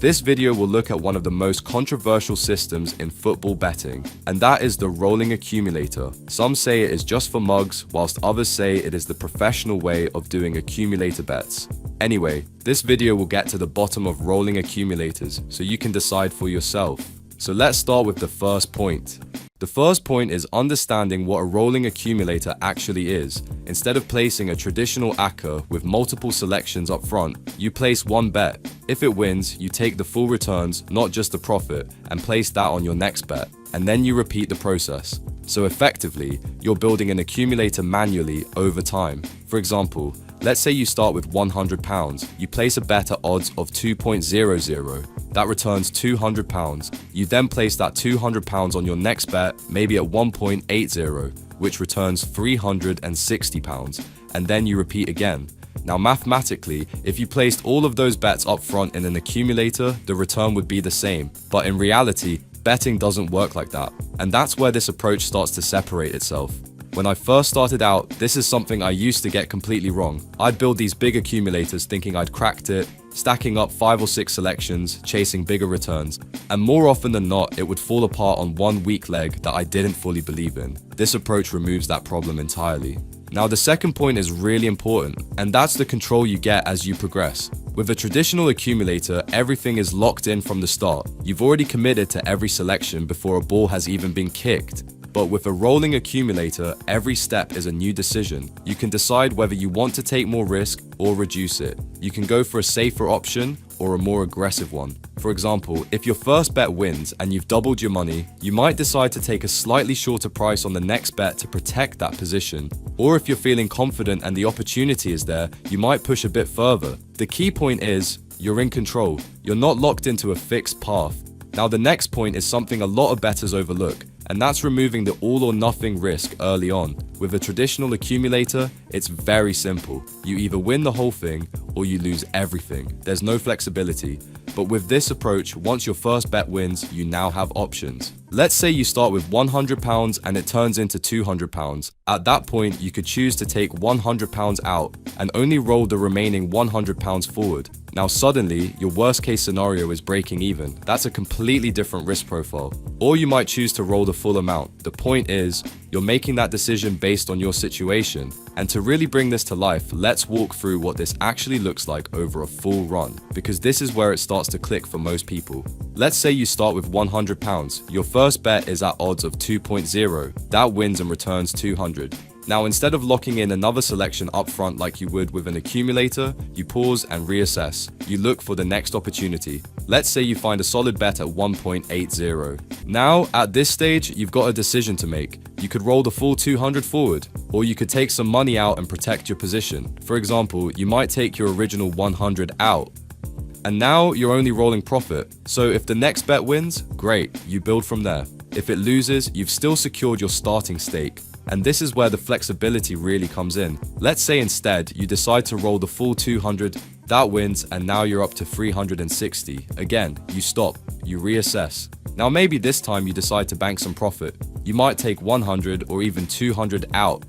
This video will look at one of the most controversial systems in football betting, and that is the rolling accumulator. Some say it is just for mugs, whilst others say it is the professional way of doing accumulator bets. Anyway, this video will get to the bottom of rolling accumulators so you can decide for yourself. So let's start with the first point. The first point is understanding what a rolling accumulator actually is. Instead of placing a traditional acca with multiple selections up front, you place one bet. If it wins, you take the full returns, not just the profit, and place that on your next bet, and then you repeat the process. So effectively, you're building an accumulator manually over time. For example, let's say you start with £100. You place a bet at odds of 2.00. That returns £200. You then place that £200 on your next bet, maybe at 1.80, which returns £360, and then you repeat again. Now mathematically, if you placed all of those bets up front in an accumulator, the return would be the same. But in reality, betting doesn't work like that. And that's where this approach starts to separate itself. When I first started out, this is something I used to get completely wrong. I'd build these big accumulators thinking I'd cracked it, stacking up 5 or 6 selections, chasing bigger returns. And more often than not, it would fall apart on one weak leg that I didn't fully believe in. This approach removes that problem entirely. Now the second point is really important, and that's the control you get as you progress. With a traditional accumulator, everything is locked in from the start. You've already committed to every selection before a ball has even been kicked. But with a rolling accumulator, every step is a new decision. You can decide whether you want to take more risk or reduce it. You can go for a safer option or a more aggressive one. For example, if your first bet wins and you've doubled your money, you might decide to take a slightly shorter price on the next bet to protect that position. Or if you're feeling confident and the opportunity is there, you might push a bit further. The key point is, you're in control. You're not locked into a fixed path. Now the next point is something a lot of bettors overlook, and that's removing the all or nothing risk early on. With a traditional accumulator, it's very simple. You either win the whole thing or you lose everything. There's no flexibility. But with this approach, once your first bet wins, you now have options. Let's say you start with £100 and it turns into £200. At that point, you could choose to take £100 out and only roll the remaining £100 forward. Now suddenly, your worst case scenario is breaking even. That's a completely different risk profile. Or you might choose to roll the full amount. The point is, you're making that decision based on your situation. And to really bring this to life, let's walk through what this actually looks like over a full run, because this is where it starts to click for most people. Let's say you start with £100. Your first bet is at odds of 2.0. That wins and returns 200. Now, instead of locking in another selection up front like you would with an accumulator, you pause and reassess. You look for the next opportunity. Let's say you find a solid bet at 1.80. Now, at this stage, you've got a decision to make. You could roll the full 200 forward, or you could take some money out and protect your position. For example, you might take your original 100 out. And now you're only rolling profit. So if the next bet wins, great, you build from there. If it loses, you've still secured your starting stake. And this is where the flexibility really comes in. Let's say instead you decide to roll the full 200, that wins, and now you're up to 360. Again, you stop, you reassess. Now maybe this time you decide to bank some profit. You might take 100 or even 200 out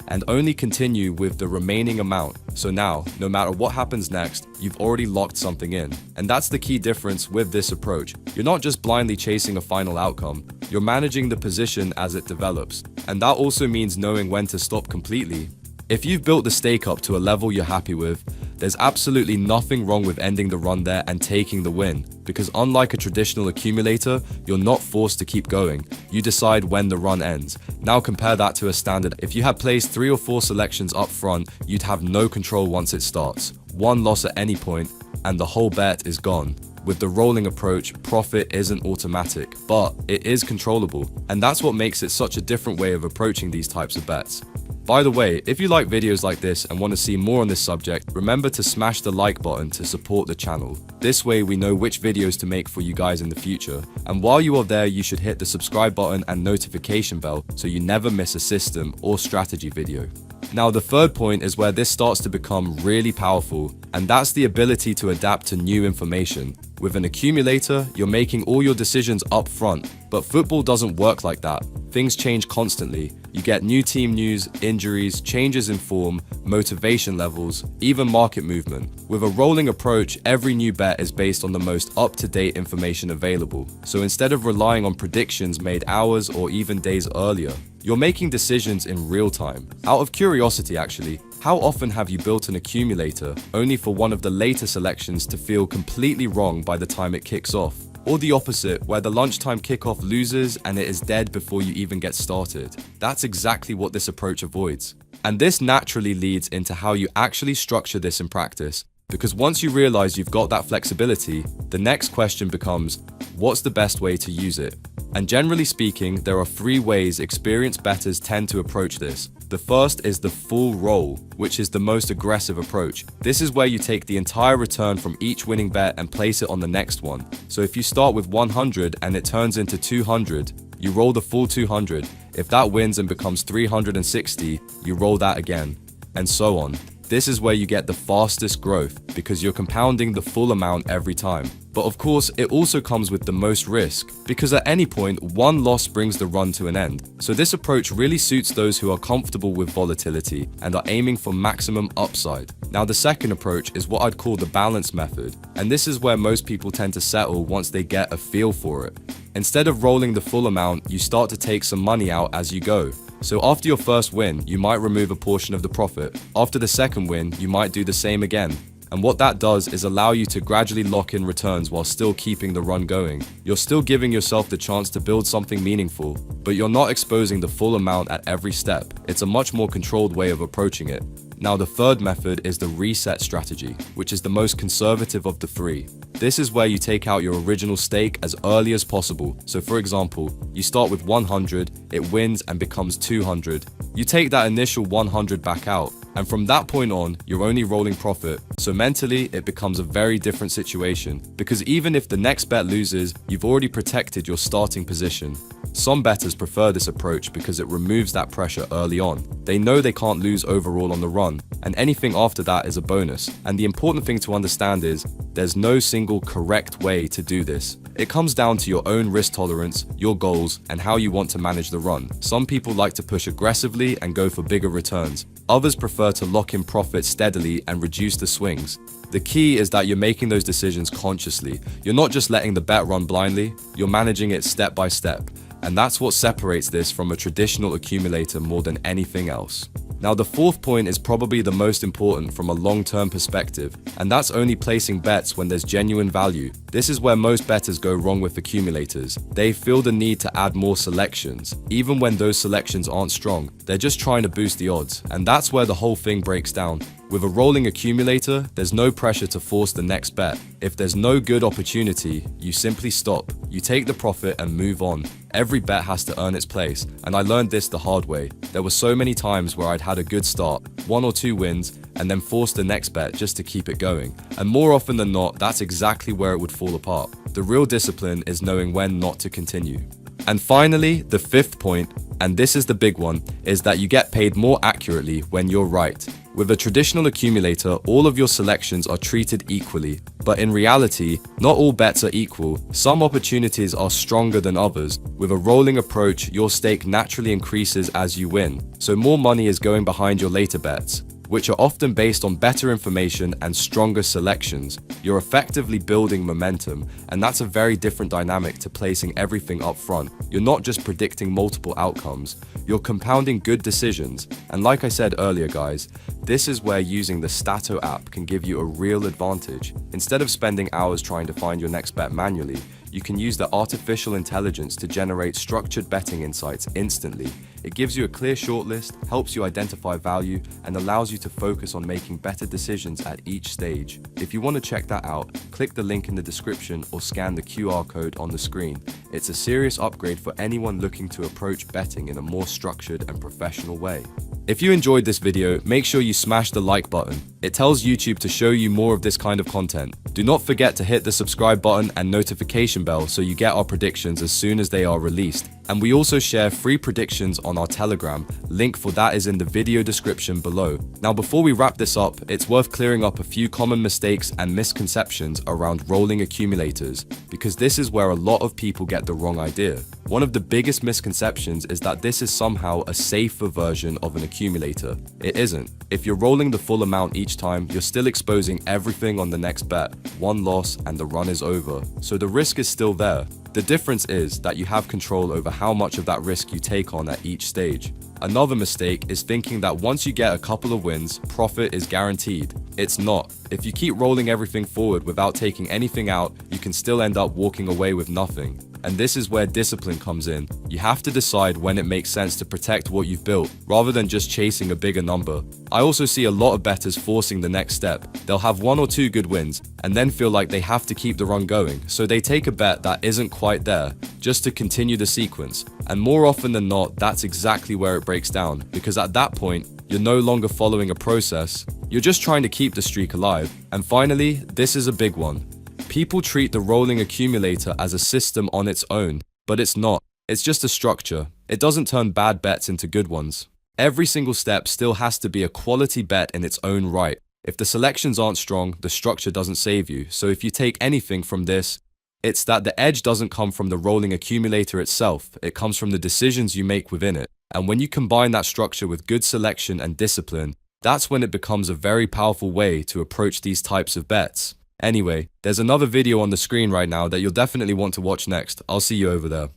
and only continue with the remaining amount. So now, no matter what happens next, you've already locked something in. And that's the key difference with this approach. You're not just blindly chasing a final outcome, you're managing the position as it develops. And that also means knowing when to stop completely. If you've built the stake up to a level you're happy with, there's absolutely nothing wrong with ending the run there and taking the win, because unlike a traditional accumulator, you're not forced to keep going. You decide when the run ends. Now compare that to a standard. If you had placed 3 or 4 selections up front, you'd have no control once it starts. One loss at any point, and the whole bet is gone. With the rolling approach, profit isn't automatic, but it is controllable, and that's what makes it such a different way of approaching these types of bets. By the way, if you like videos like this and want to see more on this subject, remember to smash the like button to support the channel. This way we know which videos to make for you guys in the future. And while you are there, you should hit the subscribe button and notification bell so you never miss a system or strategy video. Now, the third point is where this starts to become really powerful, and that's the ability to adapt to new information. With an accumulator, you're making all your decisions up front, but football doesn't work like that. Things change constantly. You get new team news, injuries, changes in form, motivation levels, even market movement. With a rolling approach, every new bet is based on the most up-to-date information available. So instead of relying on predictions made hours or even days earlier, you're making decisions in real time. Out of curiosity actually, how often have you built an accumulator only for one of the later selections to feel completely wrong by the time it kicks off? Or the opposite, where the lunchtime kickoff loses and it is dead before you even get started? That's exactly what this approach avoids. And this naturally leads into how you actually structure this in practice. Because once you realize you've got that flexibility, the next question becomes, what's the best way to use it? And generally speaking, there are 3 ways experienced bettors tend to approach this. The first is the full roll, which is the most aggressive approach. This is where you take the entire return from each winning bet and place it on the next one. So if you start with 100 and it turns into 200, you roll the full 200. If that wins and becomes 360, you roll that again, and so on. This is where you get the fastest growth because you're compounding the full amount every time. But of course, it also comes with the most risk because at any point, one loss brings the run to an end. So this approach really suits those who are comfortable with volatility and are aiming for maximum upside. Now, the second approach is what I'd call the balance method. And this is where most people tend to settle once they get a feel for it. Instead of rolling the full amount, you start to take some money out as you go. So after your first win, you might remove a portion of the profit. After the second win, you might do the same again. And what that does is allow you to gradually lock in returns while still keeping the run going. You're still giving yourself the chance to build something meaningful, but you're not exposing the full amount at every step. It's a much more controlled way of approaching it. Now, the third method is the reset strategy, which is the most conservative of the 3. This is where you take out your original stake as early as possible. So for example, you start with 100, it wins and becomes 200. You take that initial 100 back out, and from that point on, you're only rolling profit. So mentally, it becomes a very different situation, because even if the next bet loses, you've already protected your starting position. Some bettors prefer this approach because it removes that pressure early on. They know they can't lose overall on the run, and anything after that is a bonus. And the important thing to understand is, there's no single correct way to do this. It comes down to your own risk tolerance, your goals, and how you want to manage the run. Some people like to push aggressively and go for bigger returns. Others prefer to lock in profits steadily and reduce the swings. The key is that you're making those decisions consciously. You're not just letting the bet run blindly, you're managing it step by step. And that's what separates this from a traditional accumulator more than anything else. Now, the fourth point is probably the most important from a long-term perspective, and that's only placing bets when there's genuine value. This is where most bettors go wrong with accumulators. They feel the need to add more selections, even when those selections aren't strong. They're just trying to boost the odds, and that's where the whole thing breaks down. With a rolling accumulator, there's no pressure to force the next bet. If there's no good opportunity, you simply stop. You take the profit and move on. Every bet has to earn its place, and I learned this the hard way. There were so many times where I'd had a good start, 1 or 2 wins, and then forced the next bet just to keep it going. And more often than not, that's exactly where it would fall apart. The real discipline is knowing when not to continue. And finally, the fifth point, and this is the big one, is that you get paid more accurately when you're right. With a traditional accumulator, all of your selections are treated equally. But in reality, not all bets are equal. Some opportunities are stronger than others. With a rolling approach, your stake naturally increases as you win. So more money is going behind your later bets, which are often based on better information and stronger selections. You're effectively building momentum, and that's a very different dynamic to placing everything up front. You're not just predicting multiple outcomes, you're compounding good decisions. And like I said earlier, guys, this is where using the Statto app can give you a real advantage. Instead of spending hours trying to find your next bet manually, you can use the artificial intelligence to generate structured betting insights instantly. It gives you a clear shortlist, helps you identify value, and allows you to focus on making better decisions at each stage. If you want to check that out, click the link in the description or scan the QR code on the screen. It's a serious upgrade for anyone looking to approach betting in a more structured and professional way. If you enjoyed this video, make sure you smash the like button. It tells YouTube to show you more of this kind of content. Do not forget to hit the subscribe button and notification bell so you get our predictions as soon as they are released. And we also share free predictions on our Telegram. Link for that is in the video description below. Now, before we wrap this up, it's worth clearing up a few common mistakes and misconceptions around rolling accumulators, because this is where a lot of people get the wrong idea. One of the biggest misconceptions is that this is somehow a safer version of an accumulator. It isn't. If you're rolling the full amount each time, you're still exposing everything on the next bet. One loss and the run is over. So the risk is still there. The difference is that you have control over how much of that risk you take on at each stage. Another mistake is thinking that once you get a couple of wins, profit is guaranteed. It's not. If you keep rolling everything forward without taking anything out, you can still end up walking away with nothing. And this is where discipline comes in. You have to decide when it makes sense to protect what you've built, rather than just chasing a bigger number. I also see a lot of bettors forcing the next step. They'll have 1 or 2 good wins, and then feel like they have to keep the run going, so they take a bet that isn't quite there, just to continue the sequence. And more often than not, that's exactly where it breaks down, because at that point, you're no longer following a process, you're just trying to keep the streak alive. And finally, this is a big one. People treat the rolling accumulator as a system on its own, but it's not. It's just a structure. It doesn't turn bad bets into good ones. Every single step still has to be a quality bet in its own right. If the selections aren't strong, the structure doesn't save you. So if you take anything from this, it's that the edge doesn't come from the rolling accumulator itself. It comes from the decisions you make within it. And when you combine that structure with good selection and discipline, that's when it becomes a very powerful way to approach these types of bets. Anyway, there's another video on the screen right now that you'll definitely want to watch next. I'll see you over there.